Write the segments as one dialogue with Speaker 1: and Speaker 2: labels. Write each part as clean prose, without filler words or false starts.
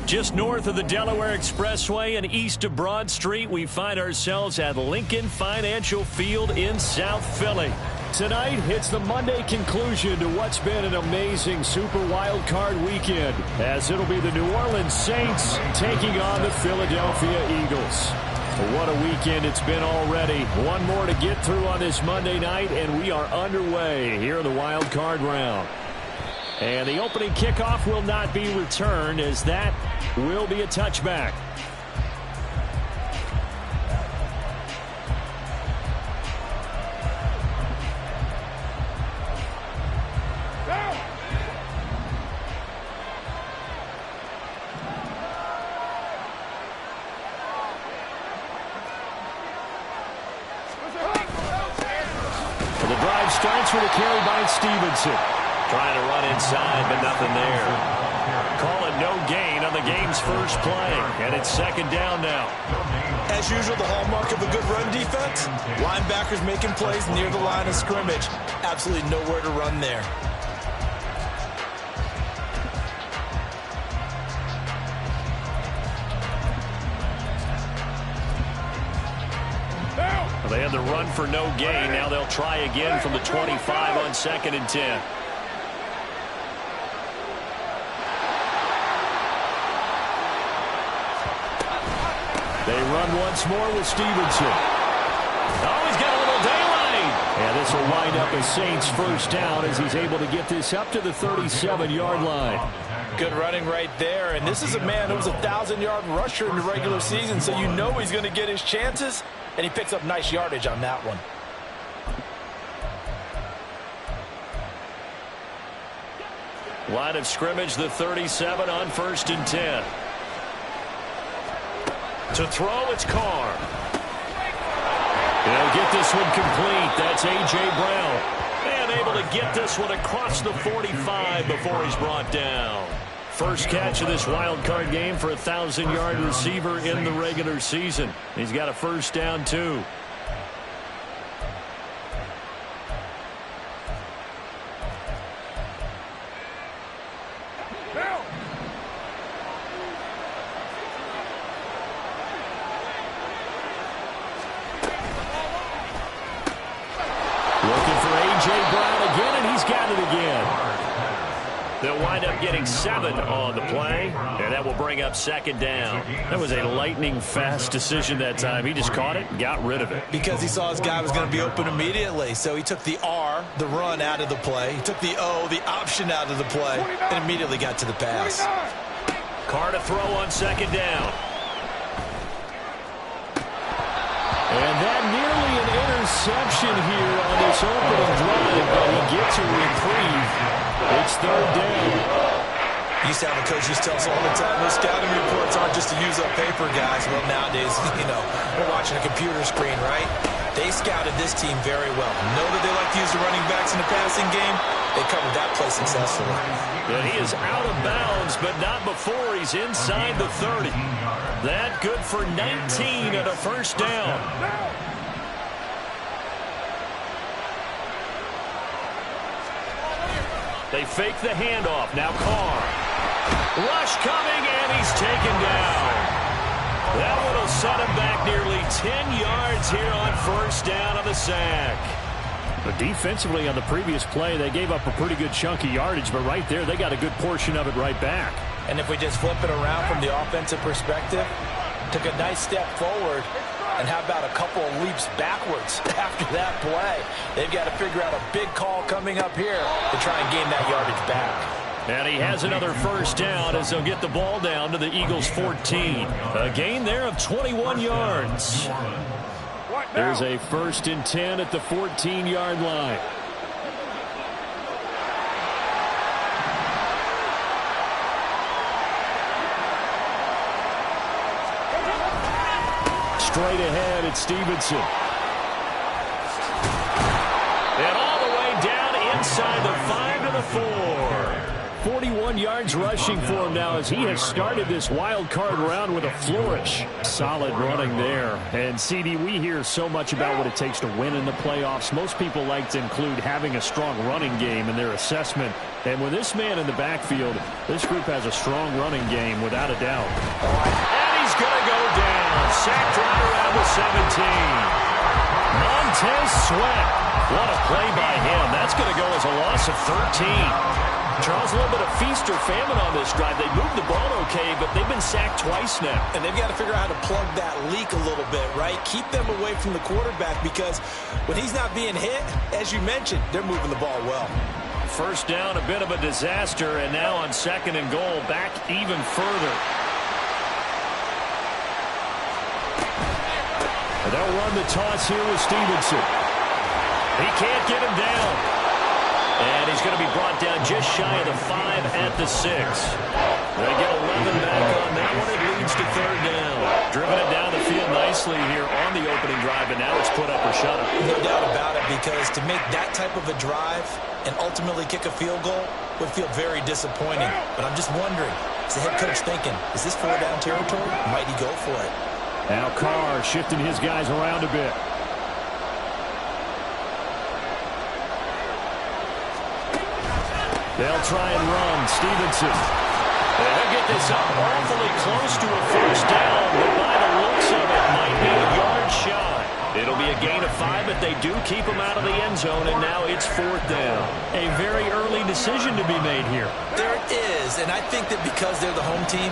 Speaker 1: Just north of the Delaware Expressway and east of Broad Street, we find ourselves at Lincoln Financial Field in South Philly. Tonight, it's the Monday conclusion to what's been an amazing Super Wild Card weekend, as it'll be the New Orleans Saints taking on the Philadelphia Eagles. What a weekend it's been already. One more to get through on this Monday night, and we are underway here in the Wild Card round. And the opening kickoff will not be returned, as that will be a touchback. The drive starts with a carry by Stevenson. Trying to run inside, but nothing there. Call it no gain on the game's first play, and it's second down now.
Speaker 2: As usual, the hallmark of a good run defense, linebackers making plays near the line of scrimmage. Absolutely nowhere to run there.
Speaker 1: Well, they had the run for no gain. Now they'll try again from the 25 on 2nd and 10. They run once more with Stevenson. Oh, he's got a little daylight. And this will wind up a Saints first down as he's able to get this up to the 37-yard line.
Speaker 2: Good running right there. And this is a man who was a 1,000-yard rusher in the regular season, so you know he's going to get his chances. And he picks up nice yardage on that one.
Speaker 1: Line of scrimmage, the 37 on 1st and 10. To throw, it's Carr. They'll get this one complete. That's A.J. Brown. And able to get this one across the 45 before he's brought down. First catch of this wild card game for a 1,000-yard receiver in the regular season. He's got a first down, too. Looking for A.J. Brown again, and he's got it again. They'll wind up getting 7 on the play, and that will bring up second down. That was a lightning-fast decision that time. He just caught it and got rid of it.
Speaker 2: Because he saw his guy was going to be open immediately. So he took the R, the run, out of the play. He took the O, the option, out of the play, and immediately got to the pass.
Speaker 1: Carr to throw on second down. And that nearly an interception here on this opening drive, but he gets a reprieve. It's third down.
Speaker 2: Used to have a coach used to tell us all the time, those scouting reports aren't just to use up paper, guys. Well, nowadays, we're watching a computer screen, right? They scouted this team very well. Know that they like to use the running backs in the passing game. They covered that play successfully.
Speaker 1: And he is out of bounds, but not before he's inside the 30. That good for 19 and a first down. They fake the handoff. Now Carr. Rush coming, and he's taken down. That one will set him back nearly 10 yards here on first down on the sack. But defensively on the previous play, they gave up a pretty good chunk of yardage, but right there, they got a good portion of it right back.
Speaker 2: And if we just flip it around from the offensive perspective, took a nice step forward, and how about a couple of leaps backwards after that play? They've got to figure out a big call coming up here to try and gain that yardage back.
Speaker 1: And he has another first down as they'll get the ball down to the Eagles' 14. A gain there of 21 yards. There's a 1st and 10 at the 14-yard line. Straight ahead, it's Stevenson. inside the 5 to the 4. 41 yards rushing for him now as he has started this wild card round with a flourish. Solid running there. And CD, we hear so much about what it takes to win in the playoffs. Most people like to include having a strong running game in their assessment. And with this man in the backfield, this group has a strong running game without a doubt. And he's going to go down. Sacked right around the 17. Montez Sweat. What a play by him. That's going to go as a loss of 13. Charles, a little bit of feast or famine on this drive. They moved the ball okay, but they've been sacked twice now.
Speaker 2: And they've got to figure out how to plug that leak a little bit, right? Keep them away from the quarterback because when he's not being hit, as you mentioned, they're moving the ball well.
Speaker 1: First down, a bit of a disaster, and now on 2nd and goal, back even further. And they'll run the toss here with Stevenson. He can't get him down. And he's going to be brought down just shy of the 5 at the 6. They get 11 back on that one. It leads to 3rd down. Driven it down the field nicely here on the opening drive, and now it's put up or shut up.
Speaker 2: No doubt about it, because to make that type of a drive and ultimately kick a field goal would feel very disappointing. But I'm just wondering, is the head coach thinking, is this 4-down territory? Might he go for it?
Speaker 1: Now Carr shifting his guys around a bit. They'll try and run. Stevenson. They'll get this up awfully close to a first down, but by the looks of it, might be a yard shy. It'll be a gain of 5, but they do keep him out of the end zone, and now it's 4th down. A very early decision to be made here.
Speaker 2: There is, and I think that because they're the home team,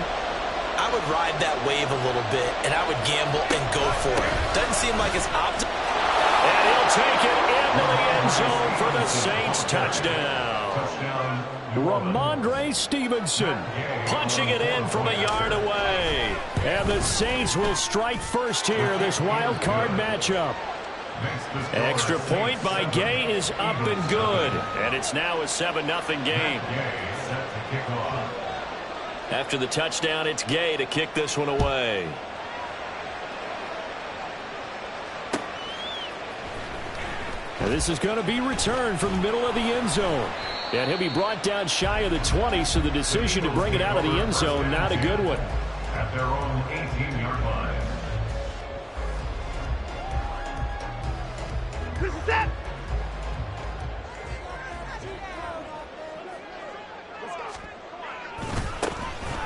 Speaker 2: I would ride that wave a little bit, and I would gamble and go for it. Doesn't seem like it's optimal.
Speaker 1: And he'll take it into the end zone for the Saints touchdown. Ramondre Stevenson punching it in from a yard away. And the Saints will strike first here, this wild card matchup. Extra point by Gay is up and good. And it's now a 7-0 game. After the touchdown, it's Gay to kick this one away. And this is going to be returned from the middle of the end zone. And he'll be brought down shy of the 20, so the decision to bring it out of the end zone, not a good one.
Speaker 3: At their own 18-yard line.
Speaker 4: This is it.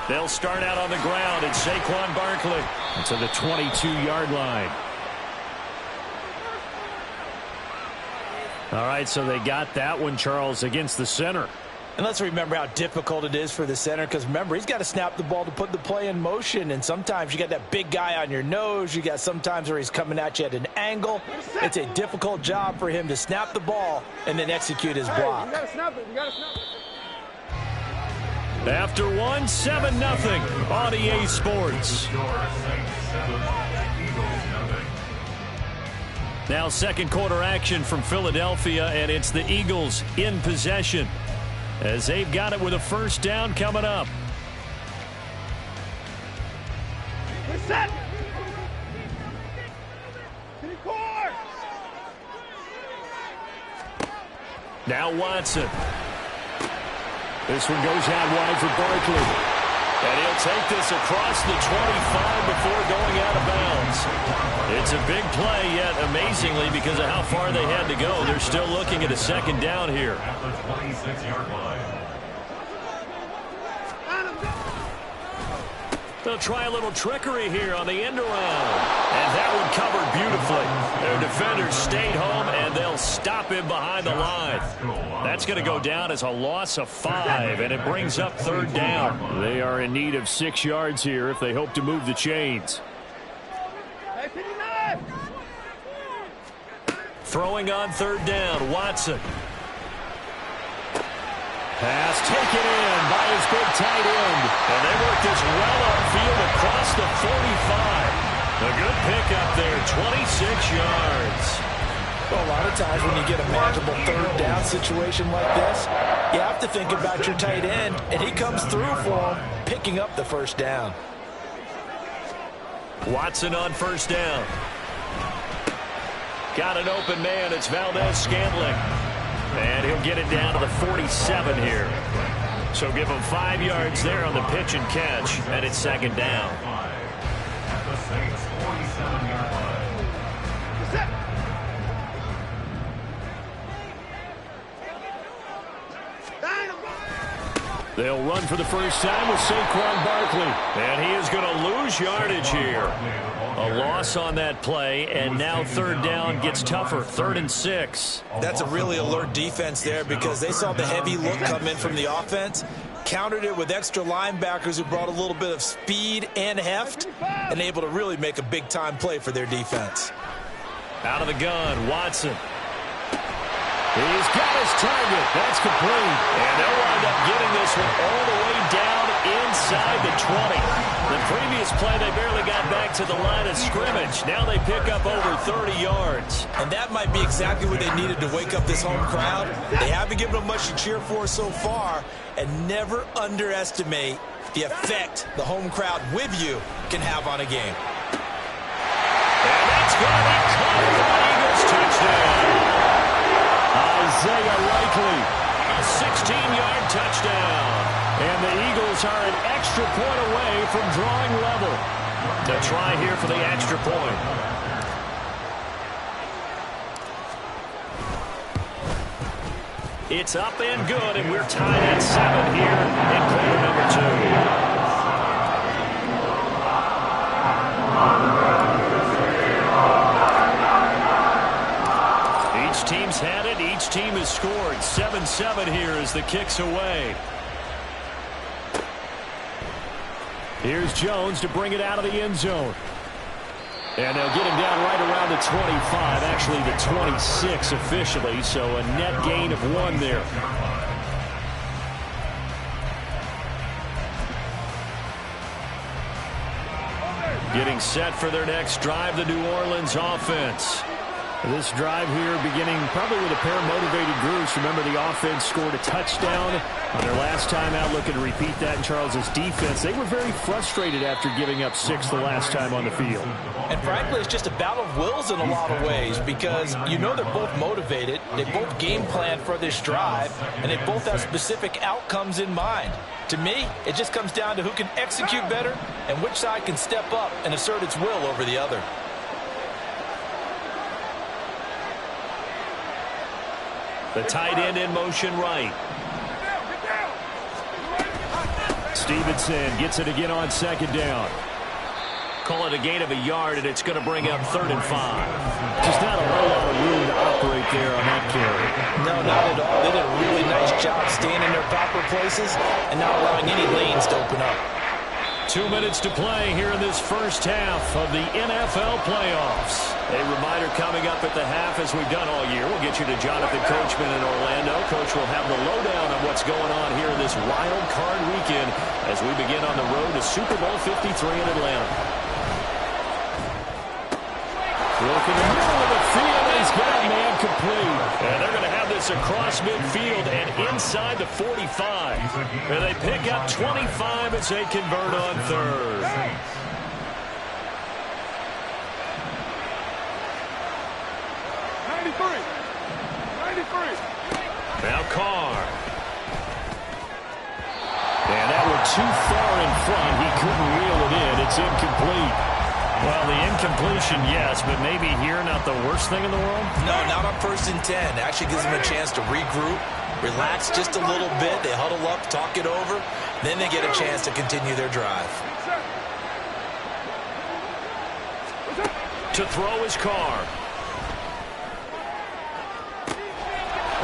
Speaker 1: They'll start out on the ground, and Saquon Barkley to the 22-yard line. All right, so they got that one, Charles, against the center.
Speaker 2: And let's remember how difficult it is for the center, because remember, he's got to snap the ball to put the play in motion, and sometimes you got that big guy on your nose. You got sometimes where he's coming at you at an angle. It's a difficult job for him to snap the ball and then execute his block.
Speaker 4: You gotta snap it. You gotta snap it.
Speaker 1: After one, 7-0 on EA Sports. Now second quarter action from Philadelphia, and it's the Eagles in possession as they've got it with a first down coming up.
Speaker 4: We're set.
Speaker 1: Now Watson. This one goes out wide for Barkley. And he'll take this across the 25 before going out of bounds. It's a big play, yet amazingly, because of how far they had to go, they're still looking at a second down here.
Speaker 3: At the 26-yard line.
Speaker 1: They'll try a little trickery here on the end around. And that one covered beautifully. Their defenders stayed home, and they'll stop him behind the line. That's going to go down as a loss of 5, and it brings up third down. They are in need of 6 yards here if they hope to move the chains. Throwing on third down, Watson. Pass taken in by his big tight end. And they work this well upfield across the 45. A good pickup there, 26 yards.
Speaker 2: Well, a lot of times when you get a manageable third down situation like this, you have to think about your tight end, and he comes through for him, picking up the first down.
Speaker 1: Watson on first down. Got an open man. It's Valdez-Scantling. And he'll get it down to the 47 here. So give him 5 yards there on the pitch and catch, and it's second down.
Speaker 3: At the Saints' 47-yard line.
Speaker 4: Set.
Speaker 1: They'll run for the first time with Saquon Barkley. And he is going to lose yardage here. A loss on that play, and now third down gets tougher. 3rd and 6.
Speaker 2: That's a really alert defense there because they saw the heavy look come in from the offense, countered it with extra linebackers who brought a little bit of speed and heft, and able to really make a big-time play for their defense.
Speaker 1: Out of the gun, Watson. He's got his target. That's complete. And they'll wind up getting this one all the way down inside the 20. The previous play, they barely got back to the line of scrimmage. Now they pick up over 30 yards.
Speaker 2: And that might be exactly what they needed to wake up this home crowd. They haven't given them much to cheer for so far. And never underestimate the effect the home crowd with you can have on a game.
Speaker 1: And that's going to be caught for the Eagles touchdown. Isaiah Likely, a 16-yard touchdown. And the Eagles are an extra point away from drawing level. To try here for the extra point. It's up and good, and we're tied at 7 here in quarter number 2. Each team's had it. Each team has scored. 7-7 here as the kick's away. Here's Jones to bring it out of the end zone. And they'll get him down right around the 25, actually the 26 officially, so a net gain of 1 there. Getting set for their next drive, the New Orleans offense. This drive here beginning probably with a pair of motivated groups. Remember, the offense scored a touchdown on their last time out. Looking to repeat that in Charles's defense. They were very frustrated after giving up 6 the last time on the field.
Speaker 2: And frankly, it's just a battle of wills in a lot of ways because you know they're both motivated. They both game plan for this drive, and they both have specific outcomes in mind. To me, it just comes down to who can execute better and which side can step up and assert its will over the other.
Speaker 1: The tight end in motion right. Stevenson gets it again on second down. Call it a gain of a yard, and it's going to bring up 3rd and 5. Just not a whole lot of room to operate there on that carry.
Speaker 2: No, not at all. They did a really nice job staying in their proper places and not allowing any lanes to open up.
Speaker 1: 2 minutes to play here in this first half of the NFL playoffs. A reminder coming up at the half, as we've done all year. We'll get you to Jonathan Coachman in Orlando. Coach will have the lowdown on what's going on here in this wild card weekend as we begin on the road to Super Bowl 53 in Atlanta. Look in the middle of the field. He's got a man complete. And they're going to have this across midfield and inside the 45. And they pick up 25 as they convert on 3rd. Now Carr. And that one too far in front. He couldn't reel it in. It's incomplete. Well, the incompletion, yes, but maybe here not the worst thing in the world?
Speaker 2: No, not on 1st and 10. Actually gives them a chance to regroup, relax just a little bit. They huddle up, talk it over. Then they get a chance to continue their drive.
Speaker 1: To throw is Carr.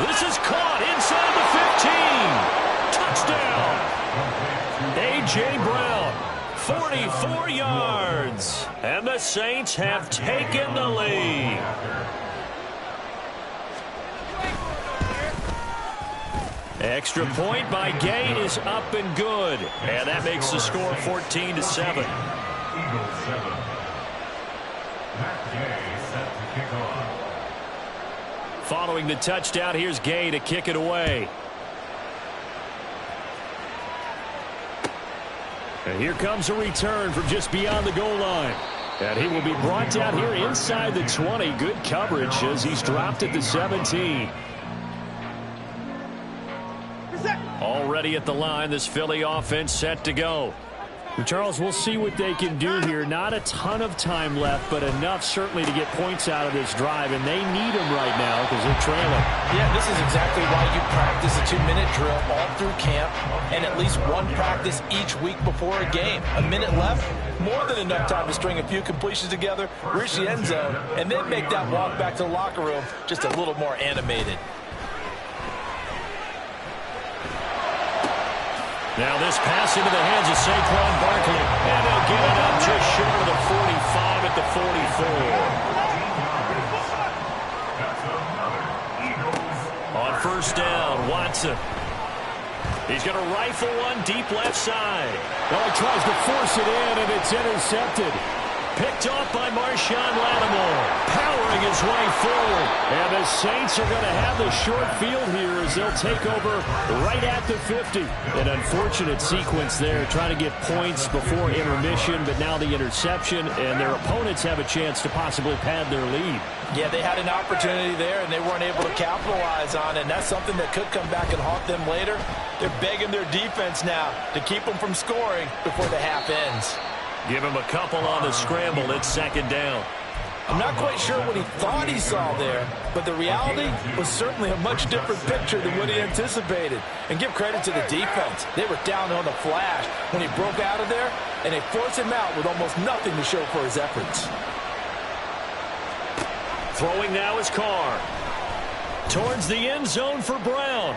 Speaker 1: This is caught inside the 15. Touchdown. A.J. Brown, 44 yards. And the Saints have taken the lead. Extra point by Gay is up and good. And that makes the score 14-7.
Speaker 3: Eagles 7. Matt Gay set to kick off.
Speaker 1: Following the touchdown, here's Gay to kick it away. And here comes a return from just beyond the goal line. And he will be brought down here inside the 20. Good coverage as he's dropped at the 17. Already at the line, this Philly offense set to go.
Speaker 5: Charles, we'll see what they can do here. Not a ton of time left, but enough certainly to get points out of this drive, and they need them right now because they're trailing.
Speaker 2: Yeah, this is exactly why you practice a 2-minute drill all through camp and at least one practice each week before a game. A minute left, more than enough time to string a few completions together, reach the end zone, and then make that walk back to the locker room just a little more animated.
Speaker 1: Now this pass into the hands of Saquon Barkley. And they'll get it up just short of the 45 at the 44. On first down, Watson. He's going to rifle one deep left side.
Speaker 5: Well, he tries to force it in, and it's intercepted.
Speaker 1: Picked off by Marshawn Lattimore. Powering his way forward.
Speaker 5: And the Saints are going to have the short field here as they'll take over right at the 50.
Speaker 1: An unfortunate sequence there, trying to get points before intermission, but now the interception, and their opponents have a chance to possibly pad their lead.
Speaker 2: Yeah, they had an opportunity there, and they weren't able to capitalize on it, and that's something that could come back and haunt them later. They're begging their defense now to keep them from scoring before the half ends.
Speaker 1: Give him a couple on the scramble. It's second down.
Speaker 2: I'm not quite sure what he thought he saw there, but the reality was certainly a much different picture than what he anticipated. And give credit to the defense. They were down on the flash when he broke out of there, and they forced him out with almost nothing to show for his efforts.
Speaker 1: Throwing now is Carr. Towards the end zone for Brown.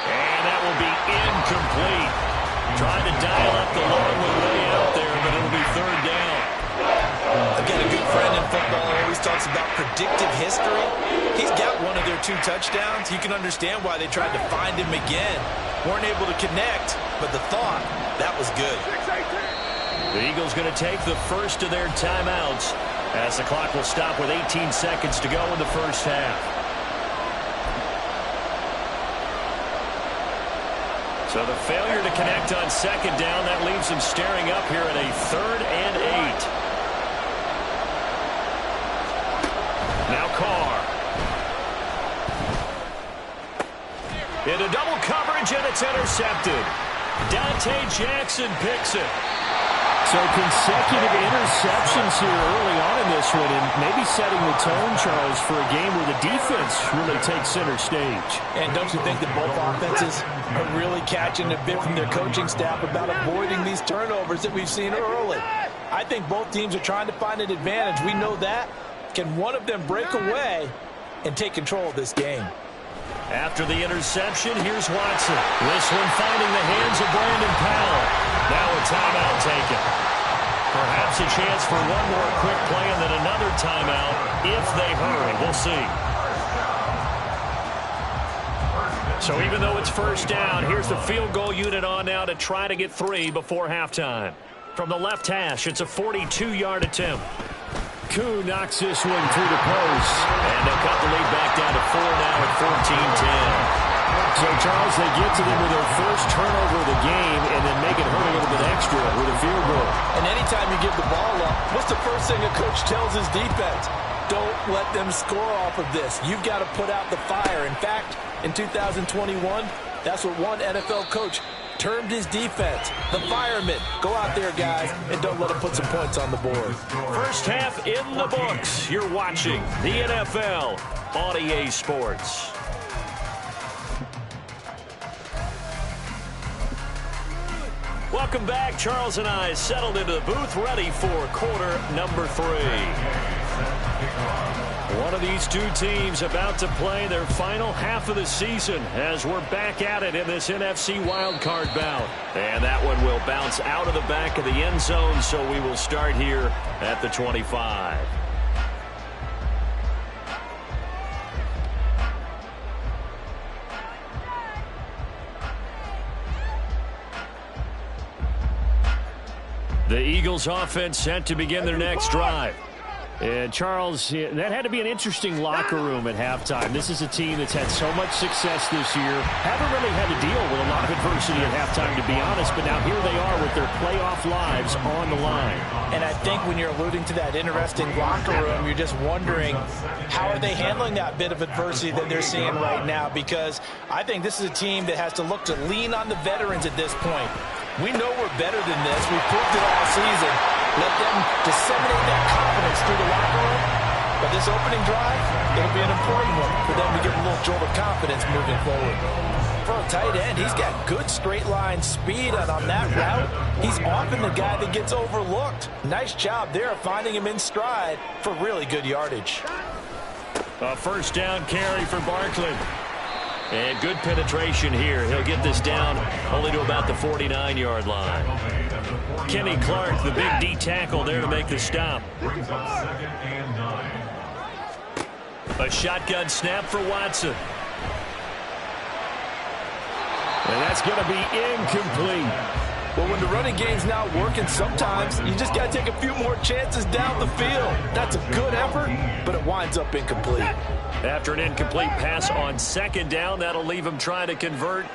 Speaker 1: And that will be incomplete. Trying to dial up the long one way out there, but it'll be third down.
Speaker 2: I've got a good friend in football who always talks about predictive history. He's got one of their 2 touchdowns. You can understand why they tried to find him again. Weren't able to connect, but the thought, that was good.
Speaker 1: The Eagles going to take the first of their timeouts as the clock will stop with 18 seconds to go in the first half. So the failure to connect on second down, that leaves them staring up here at a 3rd and 8. Now Carr. Into double coverage, and it's intercepted. Dante Jackson picks it.
Speaker 5: So consecutive interceptions here early on in this one, and maybe setting the tone, Charles, for a game where the defense really takes center stage.
Speaker 2: And don't you think that both offenses are really catching a bit from their coaching staff about avoiding these turnovers that we've seen early? I think both teams are trying to find an advantage. We know that. Can one of them break away and take control of this game?
Speaker 1: After the interception, here's Watson. This one finding the hands of Brandon Powell. Now a timeout taken. Perhaps a chance for one more quick play and then another timeout if they hurry. We'll see. So even though it's first down, here's the field goal unit on now to try to get 3 before halftime. From the left hash, it's a 42-yard attempt.
Speaker 5: Koo knocks this one through the post.
Speaker 1: And they'll cut the lead back down to 4 now at 14-10.
Speaker 5: So, Charles, they get to them with their first turnover of the game and then make it hurt a little bit extra with a field goal.
Speaker 2: And anytime you give the ball up, what's the first thing a coach tells his defense? Don't let them score off of this. You've got to put out the fire. In fact, in 2021, that's what one NFL coach termed his defense. The firemen. Go out there, guys, and don't let them put some points on the board.
Speaker 1: First half in the books. You're watching the NFL on EA Sports. Welcome back. Charles and I settled into the booth, ready for quarter number 3. One of these two teams about to play their final half of the season as we're back at it in this NFC wildcard bout. And that one will bounce out of the back of the end zone, so we will start here at the 25. The Eagles offense set to begin their next drive.
Speaker 5: And, Charles, that had to be an interesting locker room at halftime. This is a team that's had so much success this year. Haven't really had to deal with a lot of adversity at halftime, to be honest, but now here they are with their playoff lives on the line.
Speaker 2: And I think when you're alluding to that interesting locker room, you're just wondering how are they handling that bit of adversity that they're seeing right now, because I think this is a team that has to look to lean on the veterans at this point. We know we're better than this. We've proved it all season. Let them disseminate that confidence through the locker room. But this opening drive, it'll be an important one for them to get a little jolt of confidence moving forward. For a tight end, he's got good straight line speed, and on that route, he's often the guy that gets overlooked. Nice job there of finding him in stride for really good yardage.
Speaker 1: A first down carry for Barkley. And good penetration here. He'll get this down only to about the 49-yard line. Kenny Clark, the big D tackle there to make the stop. A shotgun snap for Watson. And that's going to be incomplete.
Speaker 2: Well, when the running game's not working, sometimes you just got to take a few more chances down the field. That's a good effort, but it winds up incomplete.
Speaker 1: After an incomplete pass on second down, that'll leave him trying to convert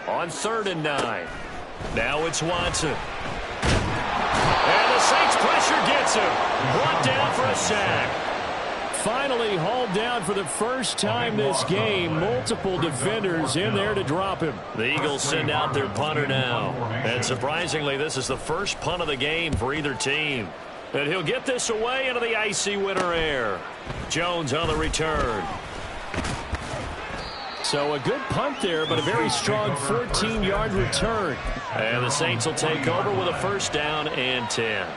Speaker 1: on 3rd and 9. Now it's Watson. And the Saints pressure gets him. Brought down for a sack.
Speaker 5: Finally hauled down for the first time this game. Multiple defenders in there to drop him.
Speaker 1: The Eagles send out their punter now. And surprisingly, this is the first punt of the game for either team. And he'll get this away into the icy winter air. Jones on the return.
Speaker 5: So a good punt there, but a very strong 14-yard return.
Speaker 1: And the Saints will take over with a first down and 10.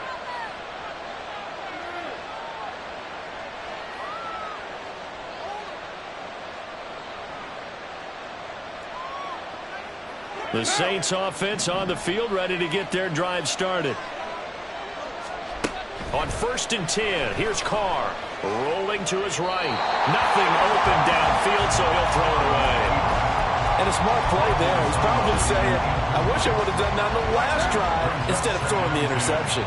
Speaker 1: The Saints offense on the field, ready to get their drive started. On 1st and 10, here's Carr. Rolling to his right. Nothing open downfield, so he'll throw it away.
Speaker 2: And a smart play there. He's probably saying, I wish I would have done that on the last drive instead of throwing the interception.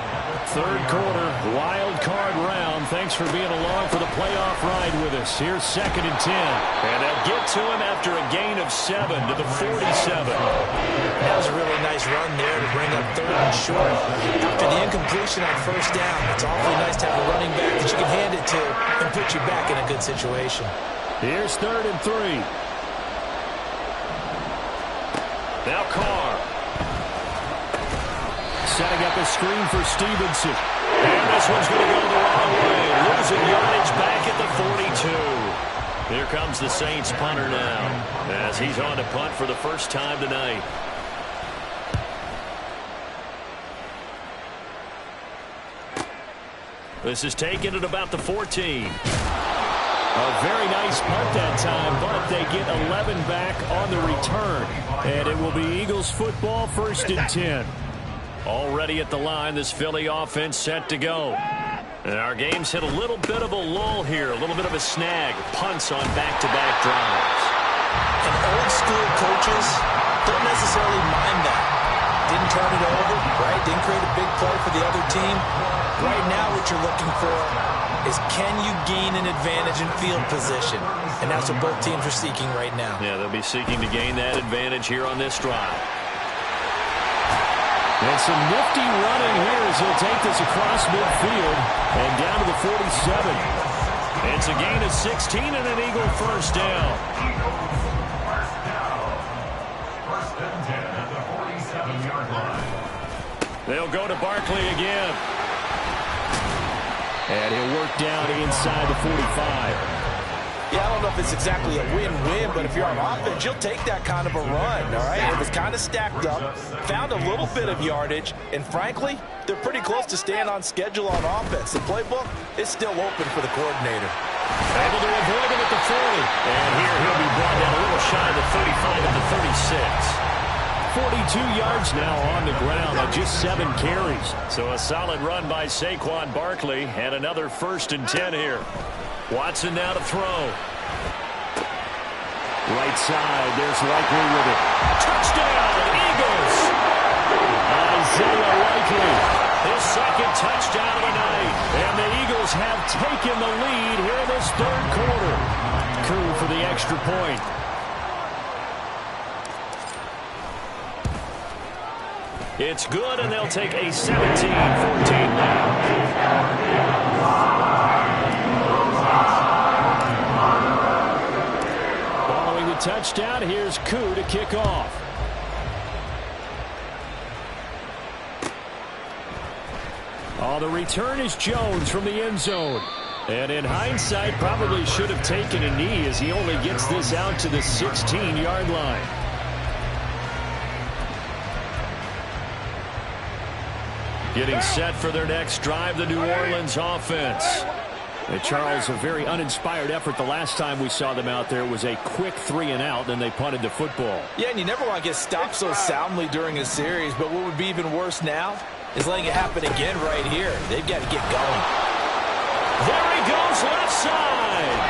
Speaker 5: 3rd quarter, wild card round. Thanks for being along for the playoff ride with us. Here's 2nd and 10.
Speaker 1: And they'll get to him after a gain of 7 to the 47.
Speaker 2: That was a really nice run there to bring up 3rd and short. After the incompletion on 1st down, it's awfully nice to have a running back that you can hand it to and put you back in a good situation.
Speaker 5: Here's 3rd and 3.
Speaker 1: Now Carr.
Speaker 5: Setting up a screen for Stevenson.
Speaker 1: And this one's going to go the wrong way. Losing yardage back at the 42. Here comes the Saints punter now, as he's on to punt for the first time tonight. This is taken at about the 14.
Speaker 5: A very nice punt that time, but they get 11 back on the return. And it will be Eagles football, 1st and 10.
Speaker 1: Already at the line, this Philly offense set to go. And our game's hit a little bit of a lull here, a little bit of a snag. Punts on back-to-back drives.
Speaker 2: And old school coaches don't necessarily mind that. Didn't turn it over, right? Didn't create a big play for the other team. Right now what you're looking for is can you gain an advantage in field position? And that's what both teams are seeking right now.
Speaker 1: Yeah, they'll be seeking to gain that advantage here on this drive.
Speaker 5: And some nifty running here as he'll take this across midfield and down to the 47.
Speaker 1: It's a gain of 16 and an Eagle first down.
Speaker 3: First down. 1st and 10 at the 47-yard line.
Speaker 1: They'll go to Barkley again.
Speaker 5: And he'll work down inside the 45.
Speaker 2: Yeah, I don't know if it's exactly a win-win, but if you're on offense, you'll take that kind of a run, all right? It was kind of stacked up, found a little bit of yardage, and frankly, they're pretty close to staying on schedule on offense. The playbook is still open for the coordinator.
Speaker 1: Able to avoid him at the 40. And here he'll be brought down a little shy of the 35 at the 36.
Speaker 5: 42 yards now on the ground on just 7 carries.
Speaker 1: So a solid run by Saquon Barkley, and another 1st and 10 here. Watson now to throw.
Speaker 5: Right side, there's Likely with it.
Speaker 1: Touchdown, Eagles!
Speaker 5: Isaiah Likely
Speaker 1: His second touchdown of the night. And the Eagles have taken the lead here in this third quarter. Koo for the extra point. It's good, and they'll take a 17-14 lead. Following the touchdown, here's Koo to kick off. Oh, the return is Jones from the end zone. And in hindsight, probably should have taken a knee as he only gets this out to the 16-yard line. Getting set for their next drive, the New Orleans offense. And Charles, a very uninspired effort the last time we saw them out there was a quick 3-and-out, and they punted the football.
Speaker 2: Yeah, and you never want to get stopped so soundly during a series, but what would be even worse now is letting it happen again right here. They've got to get going.
Speaker 1: There he goes, left side.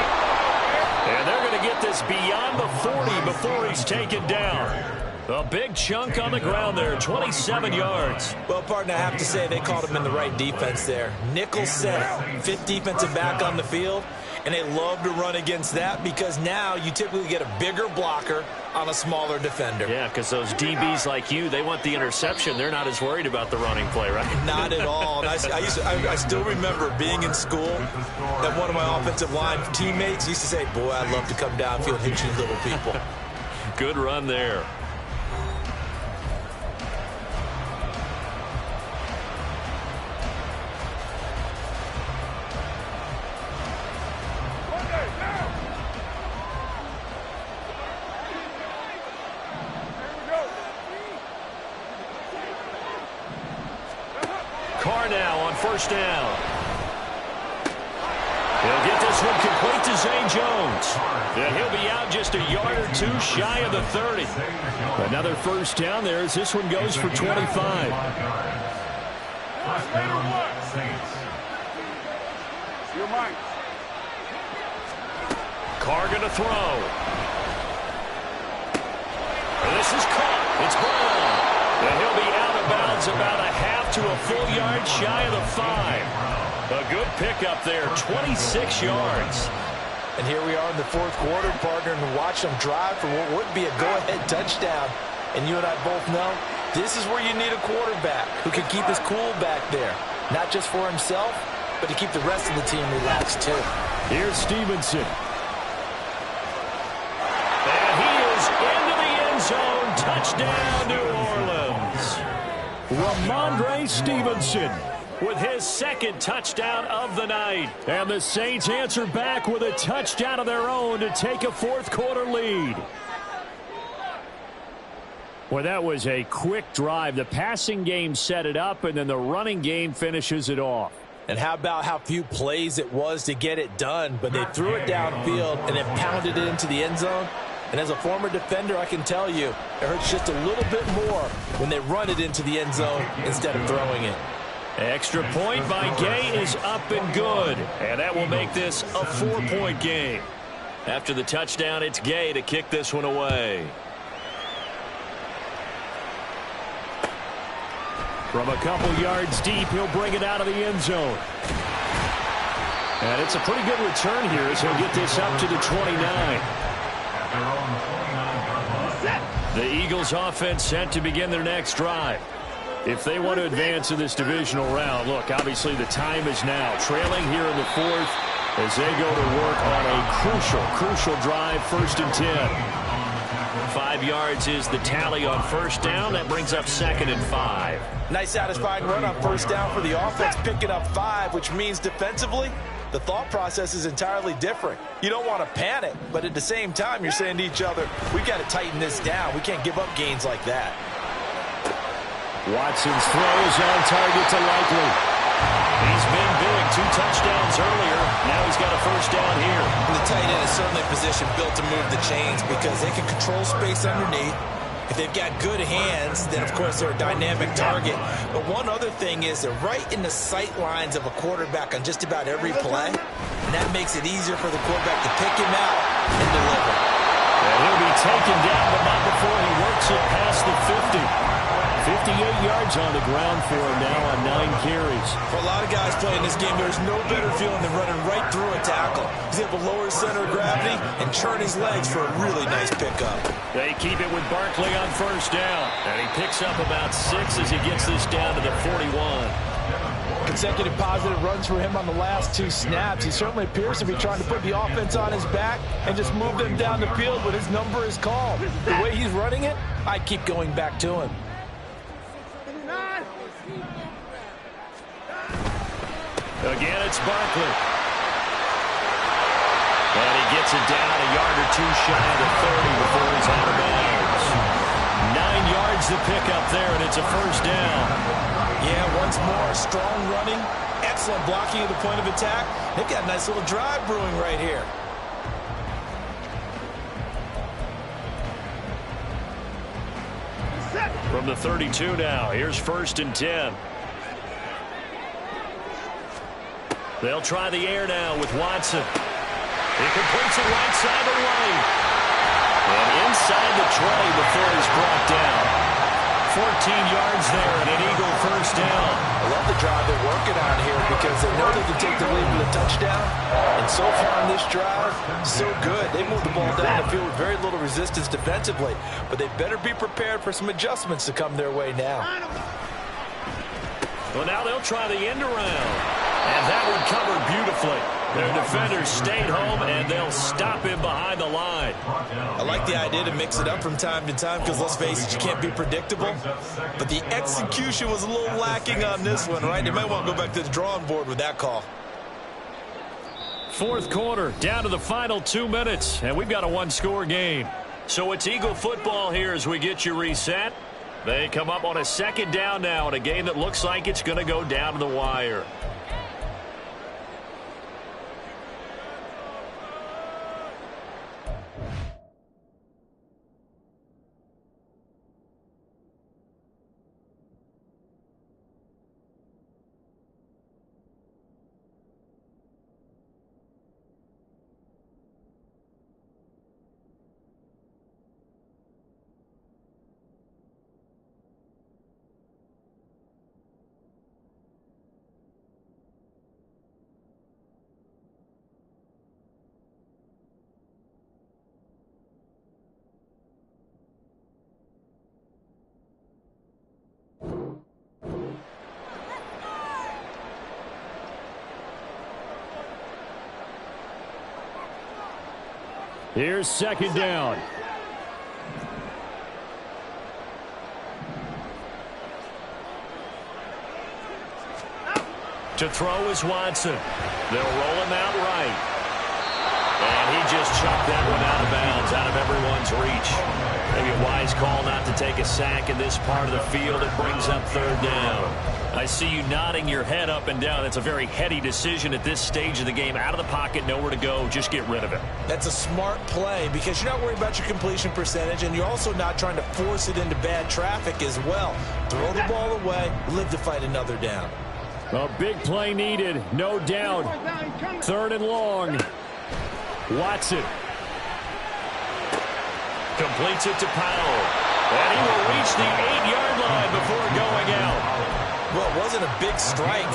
Speaker 1: And they're going to get this beyond the 40 before he's taken down. A big chunk on the ground there, 27 yards.
Speaker 2: Well, partner, I have to say they called him in the right defense there. Nickel set, fifth defensive back on the field, and they love to run against that because now you typically get a bigger blocker on a smaller defender.
Speaker 1: Yeah, because those DBs like you, they want the interception. They're not as worried about the running play, right?
Speaker 2: Not at all. And I still remember being in school that one of my offensive line teammates used to say, boy, I'd love to come downfield and hit you little people.
Speaker 1: Good run there. Carr now on first down. He'll get this one complete to Zay Jones. And he'll be out just a yard or two shy of the 30. Another first down there as this one goes for 25. Carr going to throw. And this is caught. It's Brown. And he'll be out of bounds about a half to a full yard shy of the 5. A good pickup there, 26 yards.
Speaker 2: And here we are in the fourth quarter, partner, and watch them drive for what would be a go-ahead touchdown. And you and I both know this is where you need a quarterback who can keep his cool back there. Not just for himself, but to keep the rest of the team relaxed too.
Speaker 1: Here's Stevenson. And he is into the end zone. Touchdown, New Orleans. Ramondre Stevenson with his second touchdown of the night. And the Saints answer back with a touchdown of their own to take a fourth quarter lead. Well, that was a quick drive. The passing game set it up, and then the running game finishes it off.
Speaker 2: And how about how few plays it was to get it done, but they threw it downfield and then pounded it into the end zone. And as a former defender, I can tell you, it hurts just a little bit more when they run it into the end zone instead of throwing it.
Speaker 1: Extra point by Gay is up and good. And that will make this a 4-point game. After the touchdown, it's Gay to kick this one away. From a couple yards deep, he'll bring it out of the end zone. And it's a pretty good return here as he'll get this up to the 29. The Eagles offense set to begin their next drive. If they want to advance in this divisional round, look, obviously the time is now. Trailing here in the fourth as they go to work on a crucial drive, 1st and 10. 5 yards is the tally on first down. That brings up 2nd and 5.
Speaker 2: Nice satisfying run on first down for the offense, picking up 5, which means defensively, the thought process is entirely different. You don't want to panic, but at the same time, you're saying to each other, we got to tighten this down. We can't give up gains like that.
Speaker 1: Watson's throw is on target to Likely. He's been big, 2 touchdowns earlier. Now he's got a first down here.
Speaker 2: And the tight end is certainly a position built to move the chains because they can control space underneath. If they've got good hands, then, of course, they're a dynamic target. But one other thing is they're right in the sight lines of a quarterback on just about every play. And that makes it easier for the quarterback to pick him out and deliver.
Speaker 1: And he'll be taken down, but not before he works it past the 50. 58 yards yards on the ground for him now on 9 carries.
Speaker 2: For a lot of guys playing this game, there's no better feeling than running right through a tackle. He's able to lower his center of gravity and churn his legs for a really nice pickup.
Speaker 1: They keep it with Barkley on first down. And he picks up about 6 as he gets this down to the 41.
Speaker 2: Consecutive positive runs for him on the last 2 snaps. He certainly appears to be trying to put the offense on his back and just move them down the field when his number is called. The way he's running it, I'd keep going back to him.
Speaker 1: Again, it's Barkley. And he gets it down a yard or 2 shy of the 30 before he's out of bounds. 9 yards to pick up there, and it's a first down.
Speaker 2: Yeah, once more, strong running, excellent blocking at the point of attack. They've got a nice little drive brewing right here.
Speaker 1: From the 32 now, here's 1st and 10. They'll try the air now with Watson. He completes it right side of the lane. And inside the 20 before he's brought down. 14 yards there and an Eagle first down.
Speaker 2: I love the drive they're working on here because they know they can take the lead with a touchdown. And so far on this drive, so good. They moved the ball down the field with very little resistance defensively. But they better be prepared for some adjustments to come their way now.
Speaker 1: Well, now they'll try the end around. And that one covered beautifully. Their defenders stayed home, and they'll stop him behind the line.
Speaker 2: I like the idea to mix it up from time to time because, let's face it, you can't be predictable. But the execution was a little lacking on this one, right? They might want to go back to the drawing board with that call.
Speaker 1: 4th quarter, down to the final 2 minutes, and we've got a 1-score game. So it's Eagle football here as we get you reset. They come up on a 2nd down now in a game that looks like it's going to go down to the wire. Here's 2nd down. To throw is Watson. They'll roll him out right. And he just chucked that one out of bounds, out of everyone's reach. Maybe a wise call not to take a sack in this part of the field. It brings up 3rd down. I see you nodding your head up and down. It's a very heady decision at this stage of the game. Out of the pocket, nowhere to go. Just get rid of it.
Speaker 2: That's a smart play because you're not worried about your completion percentage, and you're also not trying to force it into bad traffic as well. Throw the ball away, live to fight another down.
Speaker 1: A big play needed, no doubt. 3rd and long. Watson completes it to Powell. And he will reach the 8-yard line before going out.
Speaker 2: Well, it wasn't a big strike,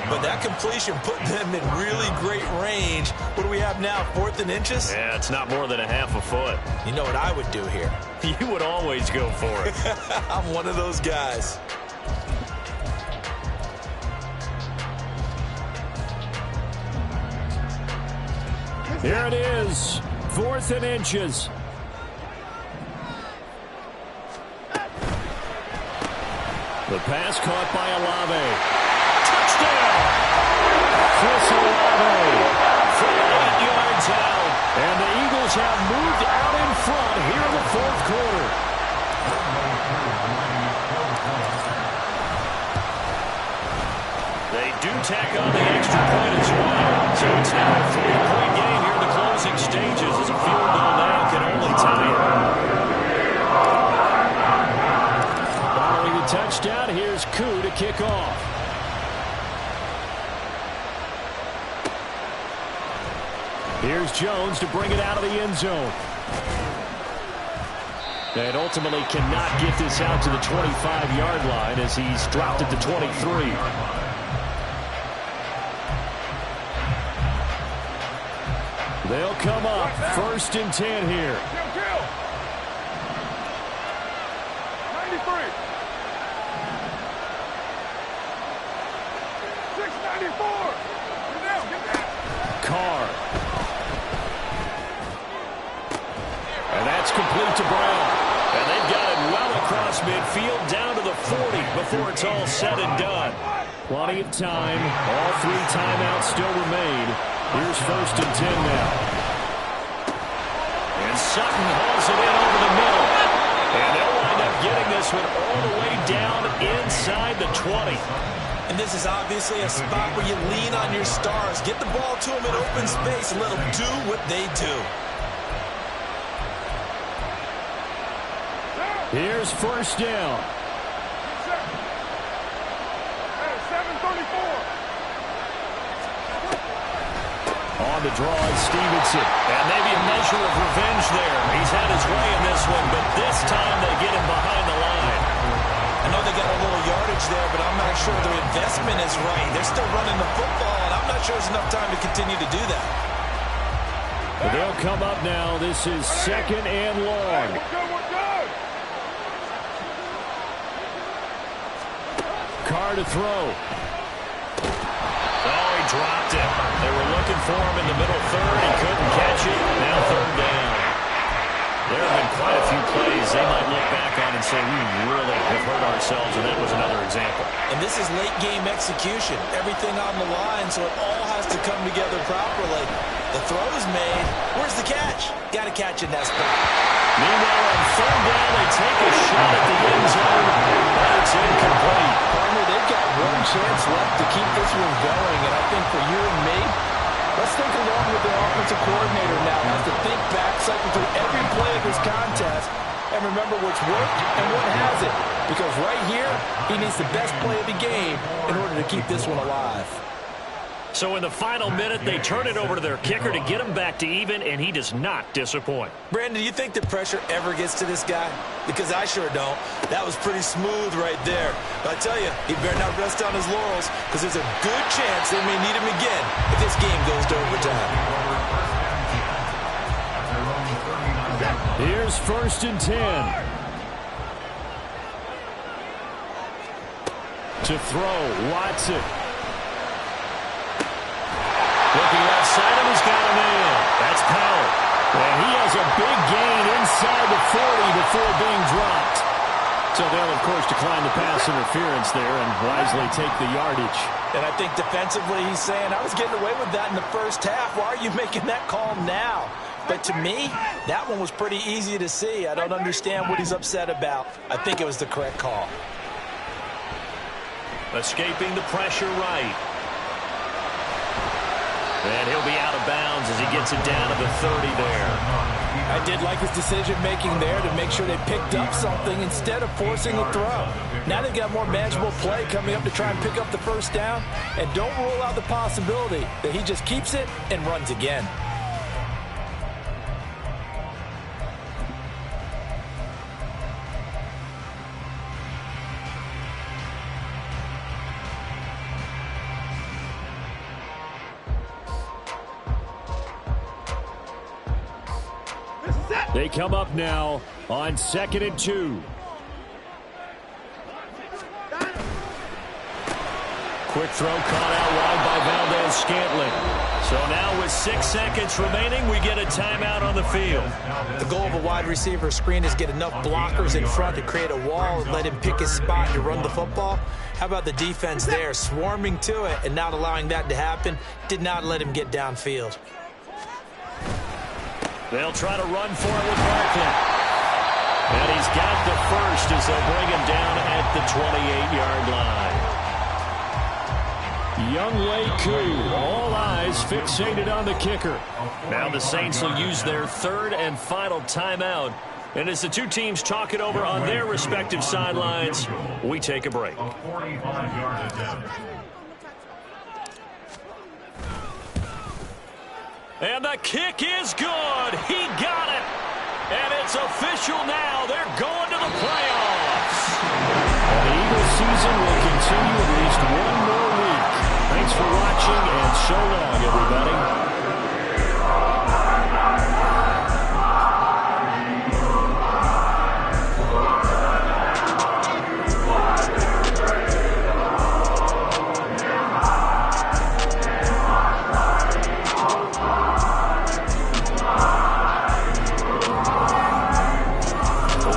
Speaker 2: but that completion put them in really great range. What do we have now, 4th and inches?
Speaker 1: Yeah, it's not more than a half a foot.
Speaker 2: You know what I would do here?
Speaker 1: You would always go for it.
Speaker 2: I'm one of those guys.
Speaker 1: Here it is, 4th and inches. The pass caught by Olave. Touchdown! Chris Olave from 8 yards out. And the Eagles have moved out in front here in the 4th quarter. They do tack on the extra point as well. So it's now a 3-point game here in the closing stages as a field goal now can only tie it. Following the touchdown, here's Koo to kick off. Here's Jones to bring it out of the end zone.
Speaker 5: And ultimately cannot get this out to the 25-yard line as he's dropped it to 23. They'll come up 1st and 10 here.
Speaker 4: Kill. 93. 694. Get down. Get down.
Speaker 5: Carr. And that's complete to Brown. And they've got it well across midfield down to the 40 before it's all said and done. Plenty of time. All 3 timeouts still remain. Here's 1st and 10 now. And Sutton hauls it in over the middle. And they'll wind up getting this one all the way down inside the 20.
Speaker 2: And this is obviously a spot where you lean on your stars. Get the ball to them in open space and let them do what they do.
Speaker 5: Here's 1st down.
Speaker 4: 734.
Speaker 5: On the draw is Stevenson.
Speaker 1: And maybe a measure of revenge there. He's had his way in this one, but this time they get him behind the line.
Speaker 2: I know they got a little yardage there, but I'm not sure their investment is right. They're still running the football, and I'm not sure there's enough time to continue to do that.
Speaker 5: But they'll come up now. This is 2nd and long.
Speaker 4: We're good.
Speaker 5: Carr to throw.
Speaker 1: Oh, he dropped it. They were looking for him in the middle third. He couldn't catch it. Now 3rd down. There have been quite a few plays they might look back on and say, we really have hurt ourselves, and that was another example.
Speaker 2: And this is late game execution. Everything on the line, so it all has to come together properly. The throw's made. Where's the catch? Got to catch in that spot.
Speaker 1: Meanwhile, on 3rd down, they take a shot at the end zone, but it's incomplete.
Speaker 6: Partner, they've got one chance left to keep this one going, and I think for you and me, let's think along with the offensive coordinator now. Has to think back, cycle through every play of this contest, and remember what's worked and what hasn't. Because right here, he needs the best play of the game in order to keep this one alive.
Speaker 1: So in the final minute, they turn it over to their kicker to get him back to even, and he does not disappoint.
Speaker 2: Brandon, do you think the pressure ever gets to this guy? Because I sure don't. That was pretty smooth right there. But I tell you, he better not rest on his laurels, because there's a good chance they may need him again if this game goes to overtime.
Speaker 5: Here's 1st and 10. To throw, Watson.
Speaker 1: Looking left side him, he's got a man. That's Powell.
Speaker 5: And he has a big gain inside the 40 before being dropped. So they'll, of course, decline the pass interference there and wisely take the yardage.
Speaker 2: And I think defensively he's saying, I was getting away with that in the first half. Why are you making that call now? But to me, that one was pretty easy to see. I don't understand what he's upset about. I think it was the correct call.
Speaker 1: Escaping the pressure right. And he'll be out of bounds as he gets it down to the 30 there.
Speaker 6: I did like his decision-making there to make sure they picked up something instead of forcing a throw. Now they've got more manageable play coming up to try and pick up the 1st down. And don't rule out the possibility that he just keeps it and runs again.
Speaker 5: They come up now on 2nd and 2. Quick throw caught out wide by Valdez-Scantling.
Speaker 1: So now with 6 seconds remaining, we get a timeout on the field.
Speaker 2: The goal of a wide receiver screen is get enough blockers in front to create a wall and let him pick his spot to run the football. How about the defense there, swarming to it and not allowing that to happen? Did not let him get downfield.
Speaker 1: They'll try to run for it with Barkley. And he's got the first as they'll bring him down at the 28-yard line.
Speaker 5: Youngway Koo, all eyes fixated on the kicker.
Speaker 1: Now the Saints will use their 3rd and final timeout. And as the two teams talk it over on their respective sidelines, we take a break.
Speaker 3: A 45-yard attempt.
Speaker 1: And the kick is good. He got it. And It's official now. They're going to the playoffs.
Speaker 5: And the Eagles season will continue at least one more week. Thanks for watching, and so long, everybody.